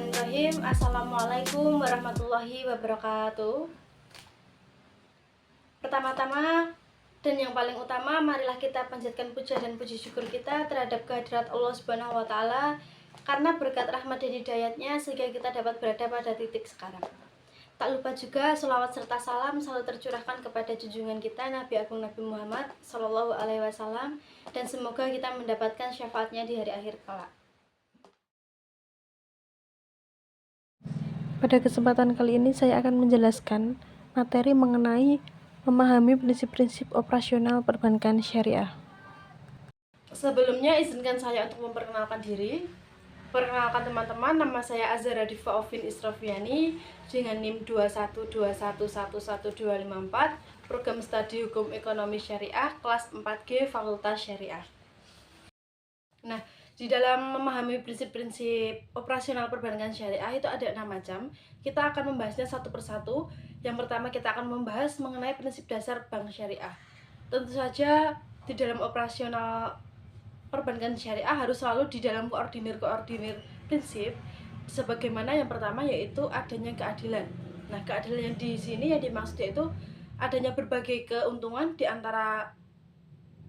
Bismillahirrahmanirrahim. Assalamualaikum warahmatullahi wabarakatuh. Pertama-tama dan yang paling utama, marilah kita panjatkan puja dan puji syukur kita terhadap kehadirat Allah Subhanahu wa Ta'ala, karena berkat rahmat dan hidayatnya sehingga kita dapat berada pada titik sekarang. Tak lupa juga sholawat serta salam selalu tercurahkan kepada junjungan kita Nabi Agung Nabi Muhammad Sallallahu Alaihi Wasallam, dan semoga kita mendapatkan syafaatnya di hari akhir kelak. Pada kesempatan kali ini saya akan menjelaskan materi mengenai memahami prinsip-prinsip operasional perbankan syariah. Sebelumnya izinkan saya untuk memperkenalkan diri. Perkenalkan teman-teman, nama saya Azhara Diva Ovin Isrofiani dengan NIM 212111254, program studi Hukum Ekonomi Syariah kelas 4G Fakultas Syariah. Nah, di dalam memahami prinsip-prinsip operasional perbankan syariah itu ada 6 macam. Kita akan membahasnya satu persatu. Yang pertama kita akan membahas mengenai prinsip dasar bank syariah. Tentu saja di dalam operasional perbankan syariah harus selalu di dalam koordinir prinsip, sebagaimana yang pertama yaitu adanya keadilan. Nah, keadilan yang di sini yang dimaksud yaitu adanya berbagai keuntungan di antara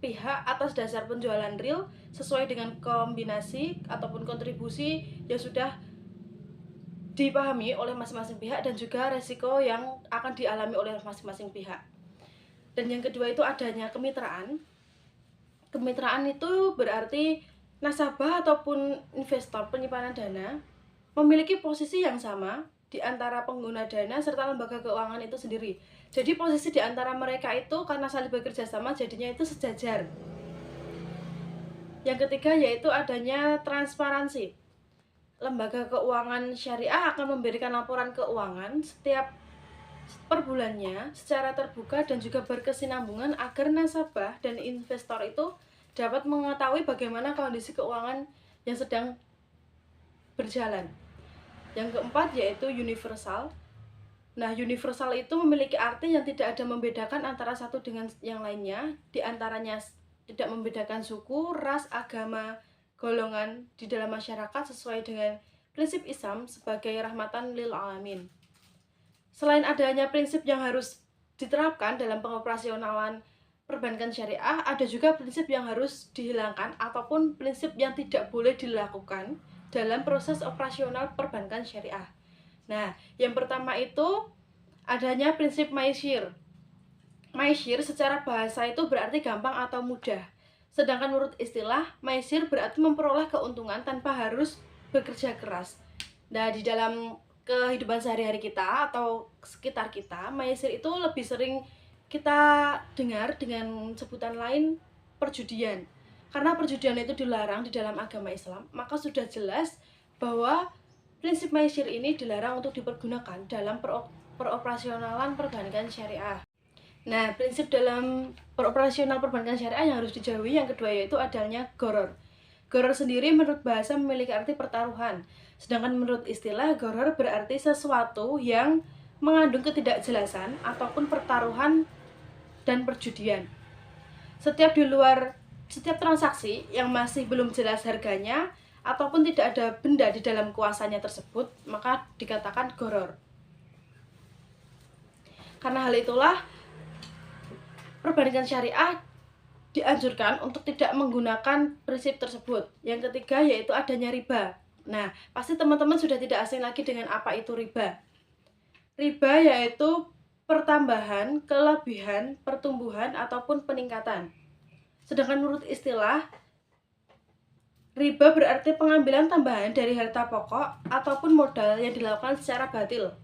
pihak atas dasar penjualan real sesuai dengan kombinasi ataupun kontribusi yang sudah dipahami oleh masing-masing pihak dan juga resiko yang akan dialami oleh masing-masing pihak. Dan yang kedua itu adanya kemitraan. Kemitraan itu berarti nasabah ataupun investor penyimpanan dana memiliki posisi yang sama di antara pengguna dana serta lembaga keuangan itu sendiri. Jadi posisi di antara mereka itu karena saling bekerja sama jadinya itu sejajar. Yang ketiga yaitu adanya transparansi. Lembaga keuangan syariah akan memberikan laporan keuangan setiap per bulannya secara terbuka dan juga berkesinambungan agar nasabah dan investor itu dapat mengetahui bagaimana kondisi keuangan yang sedang berjalan. Yang keempat yaitu universal. Nah, universal itu memiliki arti yang tidak ada membedakan antara satu dengan yang lainnya. Di antaranya tidak membedakan suku, ras, agama, golongan di dalam masyarakat sesuai dengan prinsip Islam sebagai rahmatan lil alamin. Selain adanya prinsip yang harus diterapkan dalam pengoperasionalan perbankan syariah, ada juga prinsip yang harus dihilangkan ataupun prinsip yang tidak boleh dilakukan dalam proses operasional perbankan syariah. Nah, yang pertama itu adanya prinsip maisir. Maisir secara bahasa itu berarti gampang atau mudah. Sedangkan menurut istilah, maisir berarti memperoleh keuntungan tanpa harus bekerja keras. Nah, di dalam kehidupan sehari-hari kita atau sekitar kita, maisir itu lebih sering kita dengar dengan sebutan lain perjudian. Karena perjudian itu dilarang di dalam agama Islam, maka sudah jelas bahwa prinsip maisir ini dilarang untuk dipergunakan dalam peroperasionalan perbankan syariah. Nah, prinsip dalam peroperasional perbankan syariah yang harus dijauhi yang kedua yaitu adanya gharar. Gharar sendiri menurut bahasa memiliki arti pertaruhan, sedangkan menurut istilah gharar berarti sesuatu yang mengandung ketidakjelasan ataupun pertaruhan dan perjudian. Setiap transaksi yang masih belum jelas harganya ataupun tidak ada benda di dalam kuasanya tersebut, maka dikatakan gharar. Karena hal itulah perbankan syariah dianjurkan untuk tidak menggunakan prinsip tersebut. Yang ketiga yaitu adanya riba. Nah, pasti teman-teman sudah tidak asing lagi dengan apa itu riba. Riba yaitu pertambahan, kelebihan, pertumbuhan, ataupun peningkatan. Sedangkan menurut istilah, riba berarti pengambilan tambahan dari harta pokok ataupun modal yang dilakukan secara batil.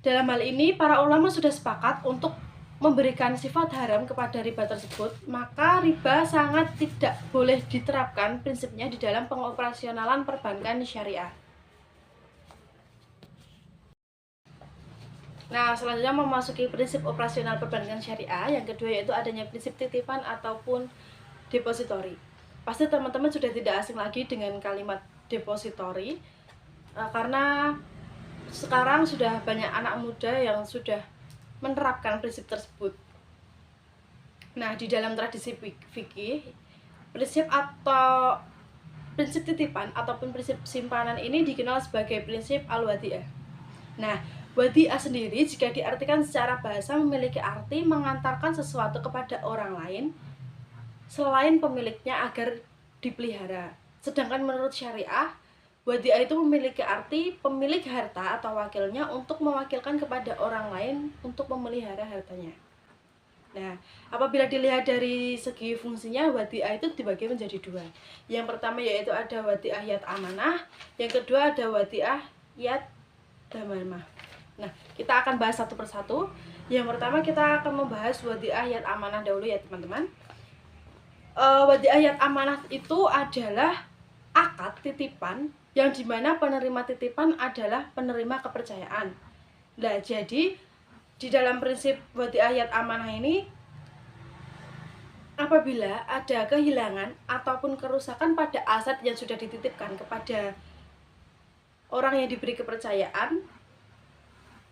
Dalam hal ini, para ulama sudah sepakat untuk memberikan sifat haram kepada riba tersebut, maka riba sangat tidak boleh diterapkan prinsipnya di dalam pengoperasionalan perbankan syariah. Nah, selanjutnya memasuki prinsip operasional perbankan syariah. Yang kedua yaitu adanya prinsip titipan ataupun depository. Pasti teman-teman sudah tidak asing lagi dengan kalimat depository, karena sekarang sudah banyak anak muda yang sudah menerapkan prinsip tersebut. Nah, di dalam tradisi fikih, prinsip atau prinsip titipan ataupun prinsip simpanan ini dikenal sebagai prinsip al-wadi'ah. Nah, wadi'ah sendiri jika diartikan secara bahasa memiliki arti mengantarkan sesuatu kepada orang lain selain pemiliknya agar dipelihara. Sedangkan menurut syariah, wadi'ah itu memiliki arti pemilik harta atau wakilnya untuk mewakilkan kepada orang lain untuk memelihara hartanya. Nah, apabila dilihat dari segi fungsinya, wadi'ah itu dibagi menjadi dua. Yang pertama yaitu ada wadi'ah yad amanah, yang kedua ada wadi'ah yad damamah. Nah, kita akan bahas satu persatu. Yang pertama kita akan membahas wadi'ah yad amanah dahulu ya teman-teman. Wadi'ah yad amanah itu adalah akad titipan yang dimana penerima titipan adalah penerima kepercayaan. Nah, jadi di dalam prinsip wadi'ah yad amanah ini, apabila ada kehilangan ataupun kerusakan pada aset yang sudah dititipkan kepada orang yang diberi kepercayaan,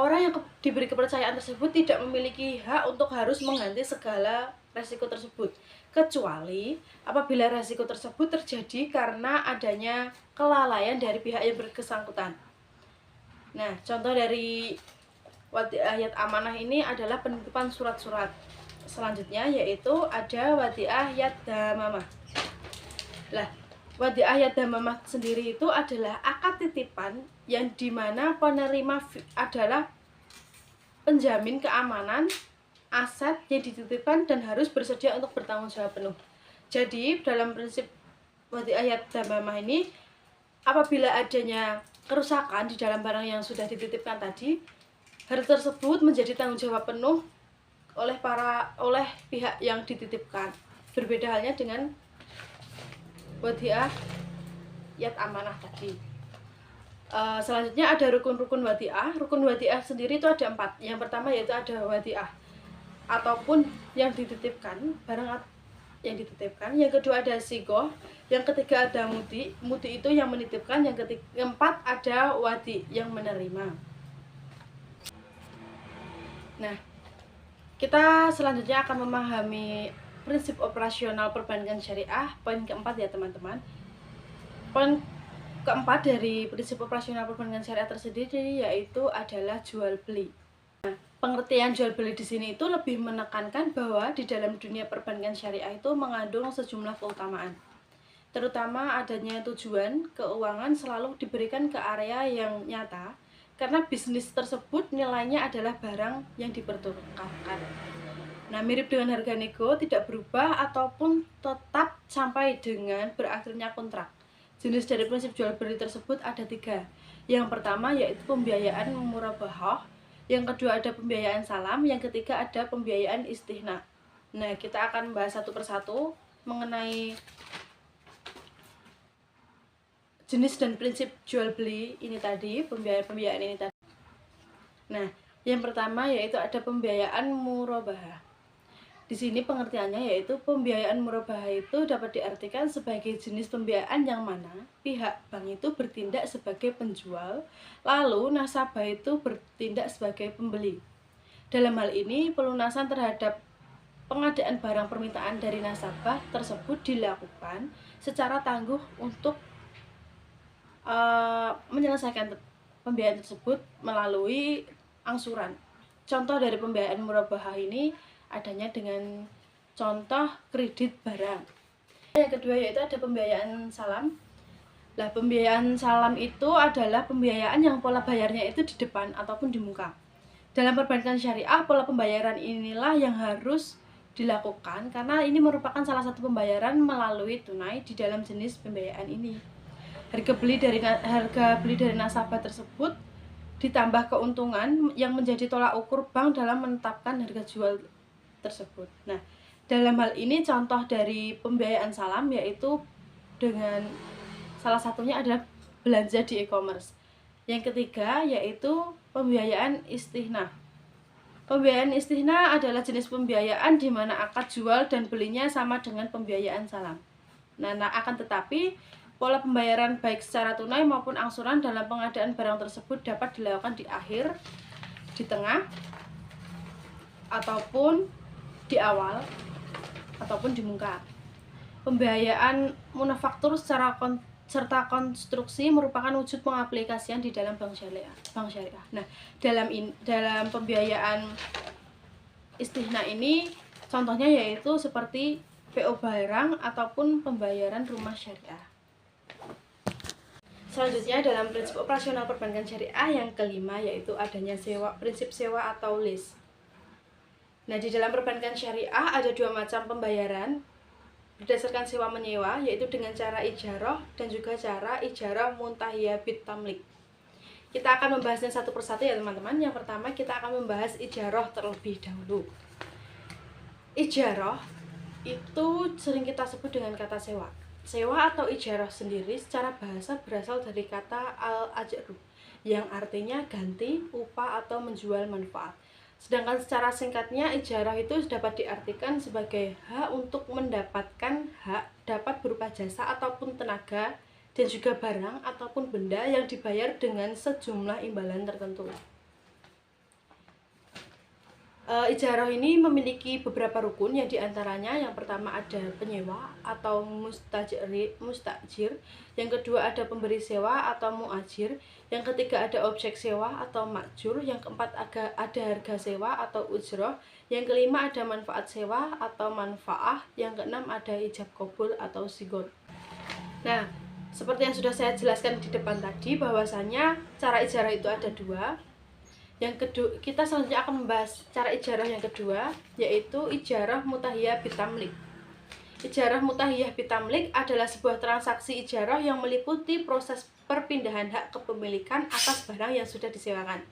orang yang diberi kepercayaan tersebut tidak memiliki hak untuk harus mengganti segala resiko tersebut, kecuali apabila resiko tersebut terjadi karena adanya kelalaian dari pihak yang bersangkutan. Nah, contoh dari wadi'ah yad amanah ini adalah penitipan surat-surat. Selanjutnya yaitu ada wadi'ah yad damamah. Lah, wadi'ah yad damamah sendiri itu adalah akad titipan yang dimana penerima adalah penjamin keamanan aset yang dititipkan dan harus bersedia untuk bertanggung jawab penuh. Jadi dalam prinsip wadi'ah yad damamah ini, apabila adanya kerusakan di dalam barang yang sudah dititipkan tadi, hal tersebut menjadi tanggung jawab penuh oleh pihak yang dititipkan. Berbeda halnya dengan wadi'ah yad amanah tadi. Selanjutnya ada rukun-rukun wadi'ah. Rukun wadi'ah sendiri itu ada 4. Yang pertama yaitu ada wadi'ah ataupun yang dititipkan, barang yang dititipkan. Yang kedua ada sigoh. Yang ketiga ada mudi. Mudi itu yang menitipkan. Yang keempat ada wadi yang menerima. Nah, kita selanjutnya akan memahami prinsip operasional perbankan syariah. Poin keempat ya teman-teman. Poin keempat dari prinsip operasional perbankan syariah tersendiri yaitu adalah jual beli. Nah, pengertian jual beli di sini itu lebih menekankan bahwa di dalam dunia perbankan syariah itu mengandung sejumlah keutamaan. Terutama adanya tujuan keuangan selalu diberikan ke area yang nyata, karena bisnis tersebut nilainya adalah barang yang dipertukarkan. Nah, mirip dengan harga nego, tidak berubah ataupun tetap sampai dengan berakhirnya kontrak. Jenis dari prinsip jual beli tersebut ada 3. Yang pertama yaitu pembiayaan murabahah, yang kedua ada pembiayaan salam, yang ketiga ada pembiayaan istihna. Nah, kita akan bahas satu persatu mengenai jenis dan prinsip jual beli ini tadi, pembiayaan ini tadi. Nah, yang pertama yaitu ada pembiayaan murabahah. Di sini pengertiannya yaitu pembiayaan murabahah itu dapat diartikan sebagai jenis pembiayaan yang mana pihak bank itu bertindak sebagai penjual, lalu nasabah itu bertindak sebagai pembeli. Dalam hal ini, pelunasan terhadap pengadaan barang permintaan dari nasabah tersebut dilakukan secara tangguh untuk menyelesaikan pembiayaan tersebut melalui angsuran. Contoh dari pembiayaan murabahah ini adanya dengan contoh kredit barang. Yang kedua yaitu ada pembiayaan salam. Nah, pembiayaan salam itu adalah pembiayaan yang pola bayarnya itu di depan ataupun di muka. Dalam perbankan syariah, pola pembayaran inilah yang harus dilakukan karena ini merupakan salah satu pembayaran melalui tunai di dalam jenis pembiayaan ini. Harga beli dari nasabah tersebut ditambah keuntungan yang menjadi tolak ukur bank dalam menetapkan harga jual tersebut. Nah, dalam hal ini contoh dari pembiayaan salam yaitu dengan salah satunya adalah belanja di e-commerce. Yang ketiga yaitu pembiayaan istihna. Pembiayaan istihna adalah jenis pembiayaan di mana akad jual dan belinya sama dengan pembiayaan salam. Nah, akan tetapi pola pembayaran baik secara tunai maupun angsuran dalam pengadaan barang tersebut dapat dilakukan di akhir, di tengah, ataupun di awal, ataupun di muka. Pembiayaan manufaktur secara serta konstruksi merupakan wujud pengaplikasian di dalam bank syariah. Nah, dalam pembiayaan istihna ini contohnya yaitu seperti PO barang ataupun pembayaran rumah syariah. Selanjutnya dalam prinsip operasional perbankan syariah yang kelima yaitu adanya prinsip sewa atau lease. Nah, di dalam perbankan syariah ada dua macam pembayaran berdasarkan sewa menyewa, yaitu dengan cara ijarah dan juga cara ijarah muntahiyah bit tamlik. Kita akan membahasnya satu persatu ya teman-teman. Yang pertama kita akan membahas ijarah terlebih dahulu. Ijarah itu sering kita sebut dengan kata sewa. Sewa atau ijarah sendiri secara bahasa berasal dari kata al-ajru yang artinya ganti, upah atau menjual manfaat. Sedangkan secara singkatnya ijarah itu dapat diartikan sebagai hak untuk mendapatkan hak dapat berupa jasa ataupun tenaga dan juga barang ataupun benda yang dibayar dengan sejumlah imbalan tertentu. Ijarah ini memiliki beberapa rukun, yang diantaranya yang pertama ada penyewa atau mustajir, yang kedua ada pemberi sewa atau muajir, yang ketiga ada objek sewa atau makjur, yang keempat ada harga sewa atau ujroh, yang kelima ada manfaat sewa atau manfaah, yang keenam ada ijab kabul atau sigon. Nah, seperti yang sudah saya jelaskan di depan tadi bahwasanya cara ijarah itu ada dua. Yang kedua, kita selanjutnya akan membahas cara ijarah yang kedua, yaitu ijarah mutahiyah bitamlik. Ijarah mutahiyah bitamlik adalah sebuah transaksi ijarah yang meliputi proses perpindahan hak kepemilikan atas barang yang sudah disewakan.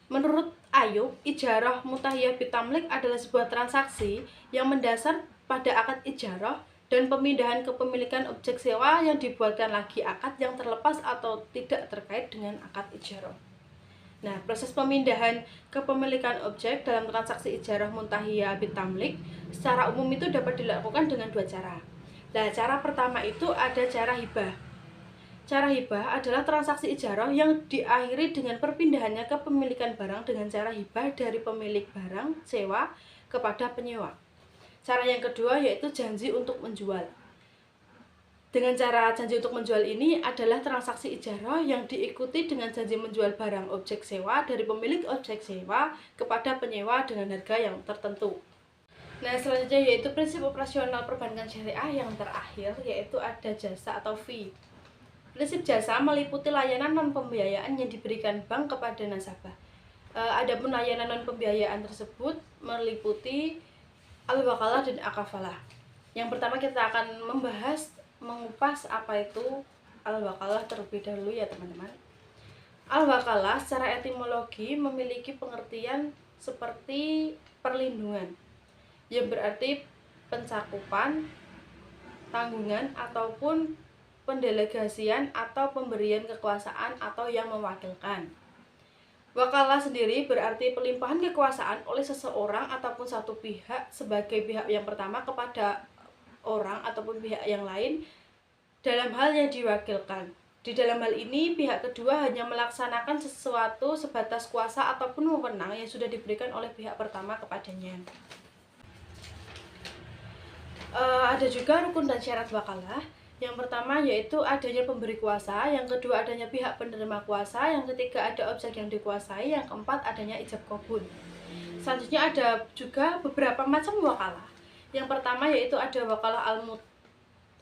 Menurut Ayub, ijarah mutahiyah bitamlik adalah sebuah transaksi yang mendasar pada akad ijarah dan pemindahan kepemilikan objek sewa yang dibuatkan lagi akad yang terlepas atau tidak terkait dengan akad ijarah. Nah, proses pemindahan kepemilikan objek dalam transaksi ijarah muntahiyah bitamlik secara umum itu dapat dilakukan dengan dua cara. Nah, cara pertama itu ada cara hibah. Cara hibah adalah transaksi ijarah yang diakhiri dengan perpindahannya kepemilikan barang dengan cara hibah dari pemilik barang sewa kepada penyewa. Cara yang kedua yaitu janji untuk menjual. Dengan cara janji untuk menjual ini adalah transaksi ijarah yang diikuti dengan janji menjual barang objek sewa dari pemilik objek sewa kepada penyewa dengan harga yang tertentu. Nah, selanjutnya yaitu prinsip operasional perbankan syariah yang terakhir, yaitu ada jasa atau fee. Prinsip jasa meliputi layanan non-pembiayaan yang diberikan bank kepada nasabah. Adapun layanan non-pembiayaan tersebut meliputi al-wakalah dan akafalah. Yang pertama kita akan mengupas apa itu al-wakalah terlebih dahulu ya teman-teman. Al-wakalah secara etimologi memiliki pengertian seperti perlindungan, yang berarti pencakupan, tanggungan ataupun pendelegasian atau pemberian kekuasaan atau yang mewakilkan. Wakalah sendiri berarti pelimpahan kekuasaan oleh seseorang ataupun satu pihak sebagai pihak yang pertama kepada orang ataupun pihak yang lain dalam hal yang diwakilkan. Di dalam hal ini, pihak kedua hanya melaksanakan sesuatu sebatas kuasa ataupun wewenang yang sudah diberikan oleh pihak pertama kepadanya. Ada juga rukun dan syarat wakalah. Yang pertama yaitu adanya pemberi kuasa, yang kedua adanya pihak penerima kuasa, yang ketiga ada objek yang dikuasai, yang keempat adanya ijab kabul. Selanjutnya ada juga beberapa macam wakalah. Yang pertama yaitu ada wakalah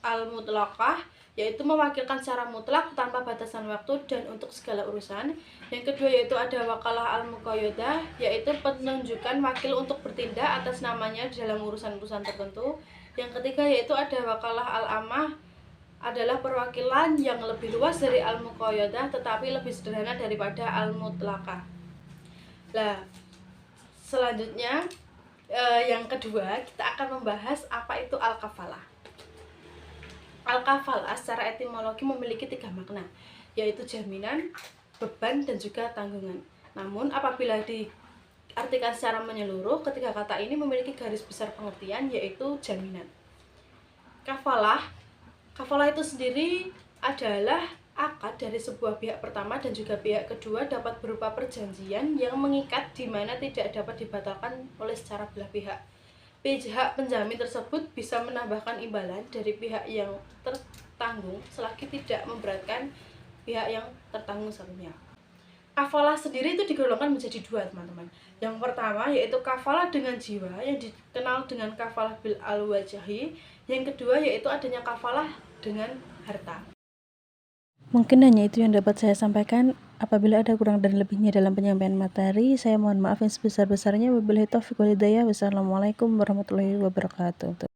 al-mutlaqah, yaitu mewakilkan secara mutlak tanpa batasan waktu dan untuk segala urusan. Yang kedua yaitu ada wakalah al-muqayyadah, yaitu penunjukan wakil untuk bertindak atas namanya dalam urusan-urusan tertentu. Yang ketiga yaitu ada wakalah al-amah, adalah perwakilan yang lebih luas dari al-muqayyadah tetapi lebih sederhana daripada al-mutlaqah. Nah, selanjutnya yang kedua kita akan membahas apa itu al-kafalah. Al-kafalah secara etimologi memiliki tiga makna, yaitu jaminan, beban, dan juga tanggungan. Namun apabila diartikan secara menyeluruh, ketiga kata ini memiliki garis besar pengertian, yaitu jaminan. Kafalah itu sendiri adalah akad dari sebuah pihak pertama dan juga pihak kedua dapat berupa perjanjian yang mengikat di mana tidak dapat dibatalkan oleh secara belah pihak. Pihak penjamin tersebut bisa menambahkan imbalan dari pihak yang tanggung selagi tidak memberatkan pihak yang tertanggung satu pihak. Kafalah sendiri itu digolongkan menjadi dua, teman-teman. Yang pertama yaitu kafalah dengan jiwa yang dikenal dengan kafalah bil al-wajahi. Yang kedua yaitu adanya kafalah dengan harta. Mungkin hanya itu yang dapat saya sampaikan. Apabila ada kurang dan lebihnya dalam penyampaian materi, saya mohon maaf yang sebesar-besarnya. Wabillahi taufiq wal hidayah. Wassalamualaikum warahmatullahi wabarakatuh.